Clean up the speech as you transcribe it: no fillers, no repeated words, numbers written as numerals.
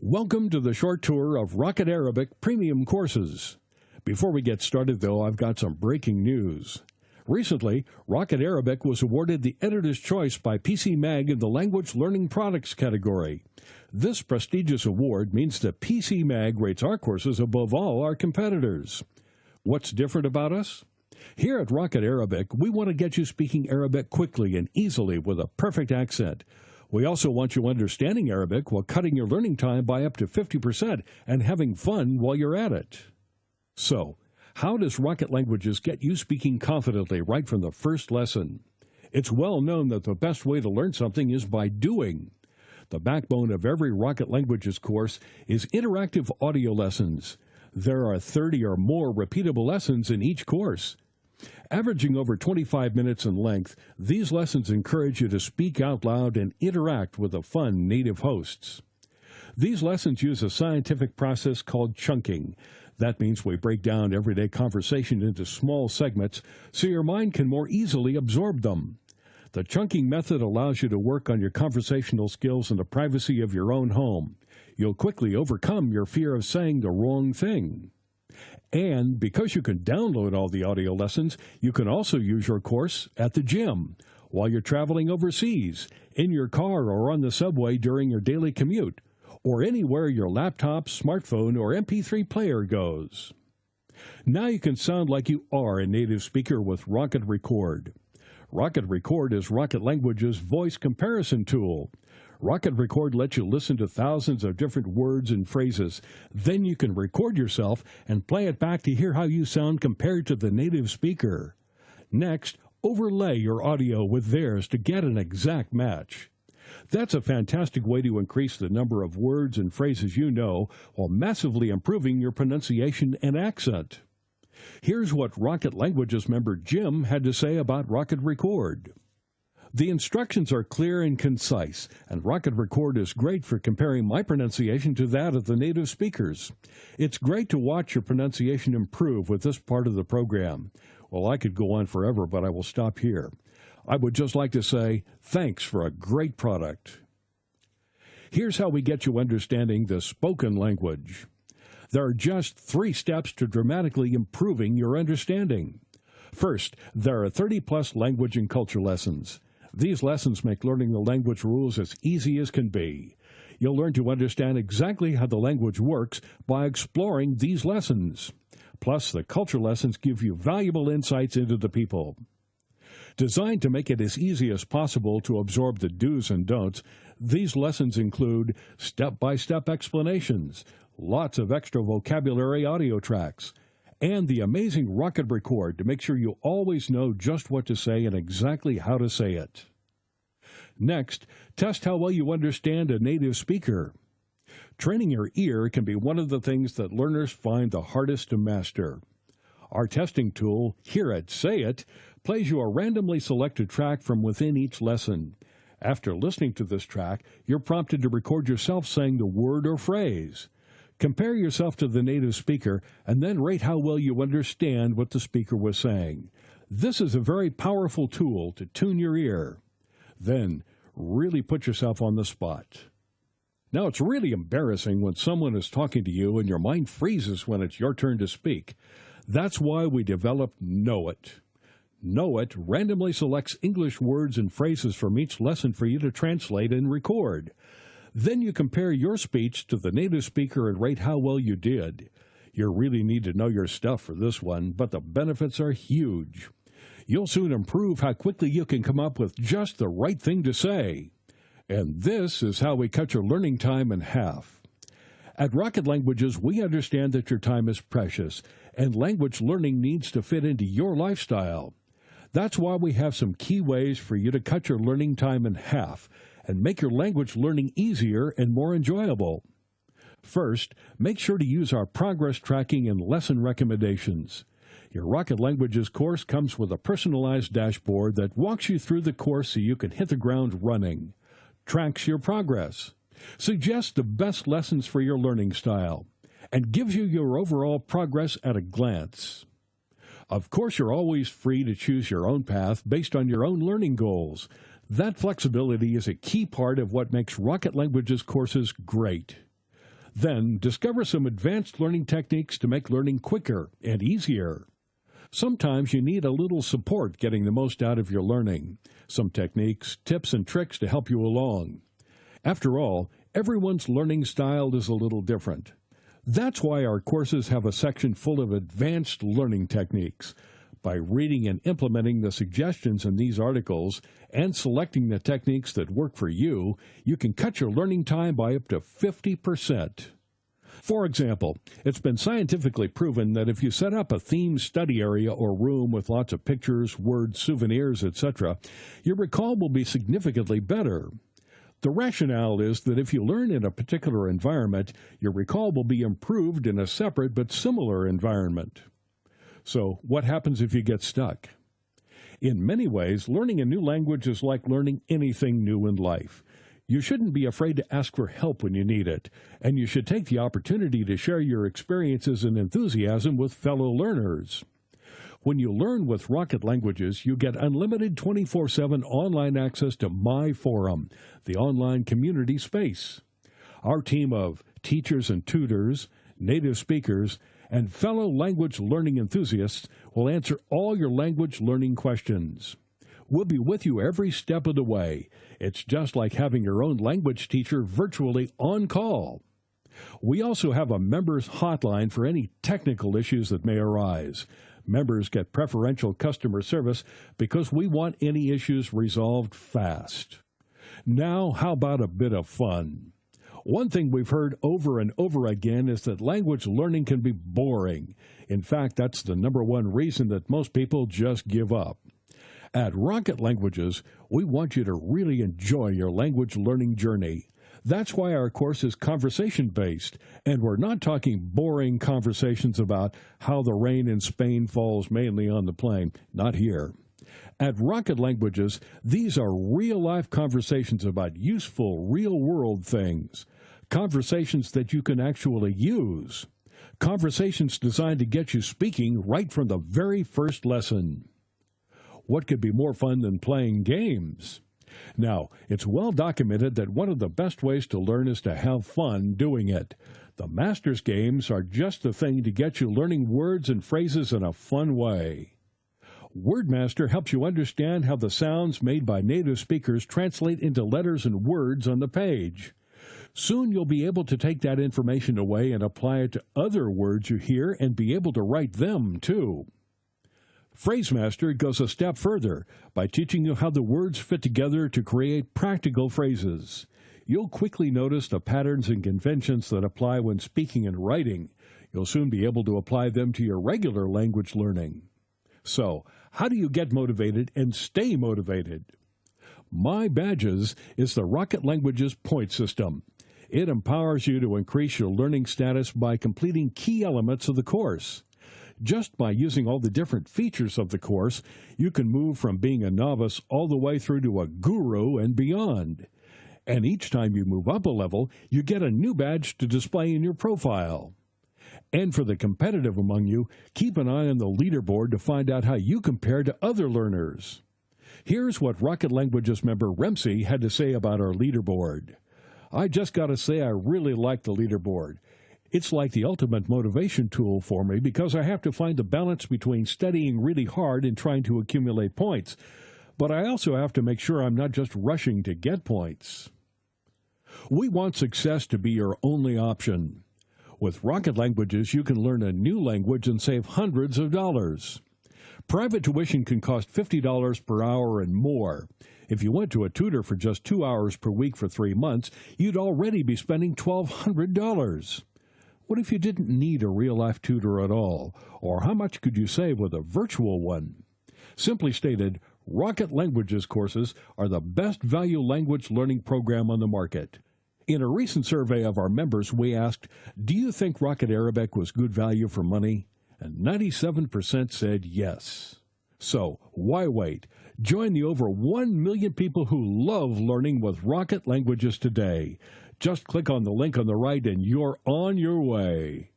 Welcome to the short tour of Rocket Arabic premium courses. Before we get started, though, I've got some breaking news. Recently, Rocket Arabic was awarded the Editor's Choice by PC Mag in the Language Learning Products category. This prestigious award means that PC Mag rates our courses above all our competitors. What's different about us? Here at Rocket Arabic, we want to get you speaking Arabic quickly and easily with a perfect accent. We also want you understanding Arabic while cutting your learning time by up to 50% and having fun while you're at it. So, how does Rocket Languages get you speaking confidently right from the first lesson? It's well known that the best way to learn something is by doing. The backbone of every Rocket Languages course is interactive audio lessons. There are 30 or more repeatable lessons in each course. Averaging over 25 minutes in length, these lessons encourage you to speak out loud and interact with the fun native hosts. These lessons use a scientific process called chunking. That means we break down everyday conversation into small segments so your mind can more easily absorb them. The chunking method allows you to work on your conversational skills in the privacy of your own home. You'll quickly overcome your fear of saying the wrong thing. And because you can download all the audio lessons, you can also use your course at the gym, while you're traveling overseas, in your car or on the subway during your daily commute, or anywhere your laptop, smartphone, or MP3 player goes. Now you can sound like you are a native speaker with Rocket Record. Rocket Record is Rocket Language's voice comparison tool. Rocket Record lets you listen to thousands of different words and phrases. Then you can record yourself and play it back to hear how you sound compared to the native speaker. Next, overlay your audio with theirs to get an exact match. That's a fantastic way to increase the number of words and phrases you know while massively improving your pronunciation and accent. Here's what Rocket Languages member Jim had to say about Rocket Record. The instructions are clear and concise, and Rocket Record is great for comparing my pronunciation to that of the native speakers. It's great to watch your pronunciation improve with this part of the program. Well, I could go on forever, but I will stop here. I would just like to say thanks for a great product. Here's how we get you understanding the spoken language. There are just 3 steps to dramatically improving your understanding. First, there are 30-plus language and culture lessons. These lessons make learning the language rules as easy as can be. You'll learn to understand exactly how the language works by exploring these lessons. Plus, the culture lessons give you valuable insights into the people. Designed to make it as easy as possible to absorb the do's and don'ts, these lessons include step-by-step explanations, lots of extra vocabulary audio tracks, and the amazing Rocket Record to make sure you always know just what to say and exactly how to say it. Next, test how well you understand a native speaker. Training your ear can be one of the things that learners find the hardest to master. Our testing tool, Hear It, Say It, plays you a randomly selected track from within each lesson. After listening to this track, you're prompted to record yourself saying the word or phrase. Compare yourself to the native speaker and then rate how well you understand what the speaker was saying. This is a very powerful tool to tune your ear. Then, really put yourself on the spot. Now, it's really embarrassing when someone is talking to you and your mind freezes when it's your turn to speak. That's why we developed Know It. Know It randomly selects English words and phrases from each lesson for you to translate and record. Then you compare your speech to the native speaker and rate how well you did. You really need to know your stuff for this one, but the benefits are huge. You'll soon improve how quickly you can come up with just the right thing to say. And this is how we cut your learning time in half. At Rocket Languages, we understand that your time is precious, and language learning needs to fit into your lifestyle. That's why we have some key ways for you to cut your learning time in half and make your language learning easier and more enjoyable. First, make sure to use our progress tracking and lesson recommendations. Your Rocket Languages course comes with a personalized dashboard that walks you through the course so you can hit the ground running, tracks your progress, suggests the best lessons for your learning style, and gives you your overall progress at a glance. Of course, you're always free to choose your own path based on your own learning goals. That flexibility is a key part of what makes Rocket Languages courses great. Then discover some advanced learning techniques to make learning quicker and easier. Sometimes you need a little support getting the most out of your learning. Some techniques, tips, and tricks to help you along. After all, everyone's learning style is a little different. That's why our courses have a section full of advanced learning techniques. By reading and implementing the suggestions in these articles and selecting the techniques that work for you, you can cut your learning time by up to 50%. For example, it's been scientifically proven that if you set up a themed study area or room with lots of pictures, words, souvenirs, etc., your recall will be significantly better. The rationale is that if you learn in a particular environment, your recall will be improved in a separate but similar environment. So, what happens if you get stuck? In many ways, learning a new language is like learning anything new in life. You shouldn't be afraid to ask for help when you need it, and you should take the opportunity to share your experiences and enthusiasm with fellow learners. When you learn with Rocket Languages, you get unlimited 24/7 online access to My Forum, the online community space. Our team of teachers and tutors, native speakers, and fellow language learning enthusiasts will answer all your language learning questions. We'll be with you every step of the way. It's just like having your own language teacher virtually on call. We also have a members hotline for any technical issues that may arise. Members get preferential customer service because we want any issues resolved fast. Now, how about a bit of fun? One thing we've heard over and over again is that language learning can be boring. In fact, that's the number one reason that most people just give up. At Rocket Languages, we want you to really enjoy your language learning journey. That's why our course is conversation-based, and we're not talking boring conversations about how the rain in Spain falls mainly on the plain. Not here. At Rocket Languages, these are real-life conversations about useful, real-world things. Conversations that you can actually use. Conversations designed to get you speaking right from the very first lesson. What could be more fun than playing games? Now, it's well documented that one of the best ways to learn is to have fun doing it. The Masters games are just the thing to get you learning words and phrases in a fun way. WordMaster helps you understand how the sounds made by native speakers translate into letters and words on the page. Soon you'll be able to take that information away and apply it to other words you hear and be able to write them, too. PhraseMaster goes a step further by teaching you how the words fit together to create practical phrases. You'll quickly notice the patterns and conventions that apply when speaking and writing. You'll soon be able to apply them to your regular language learning. So, how do you get motivated and stay motivated? My Badges is the Rocket Languages point system. It empowers you to increase your learning status by completing key elements of the course. Just by using all the different features of the course, you can move from being a novice all the way through to a guru and beyond. And each time you move up a level, you get a new badge to display in your profile. And for the competitive among you, keep an eye on the leaderboard to find out how you compare to other learners. Here's what Rocket Languages member Remsey had to say about our leaderboard. I just got to say I really like the leaderboard. It's like the ultimate motivation tool for me because I have to find the balance between studying really hard and trying to accumulate points. But I also have to make sure I'm not just rushing to get points. We want success to be your only option. With Rocket Languages, you can learn a new language and save hundreds of dollars. Private tuition can cost $50 per hour and more. If you went to a tutor for just 2 hours per week for 3 months, you'd already be spending $1,200. What if you didn't need a real-life tutor at all? Or how much could you save with a virtual one? Simply stated, Rocket Languages courses are the best value language learning program on the market. In a recent survey of our members, we asked, do you think Rocket Arabic was good value for money? And 97% said yes. So, why wait? Join the over 1 million people who love learning with Rocket Languages today. Just click on the link on the right and you're on your way.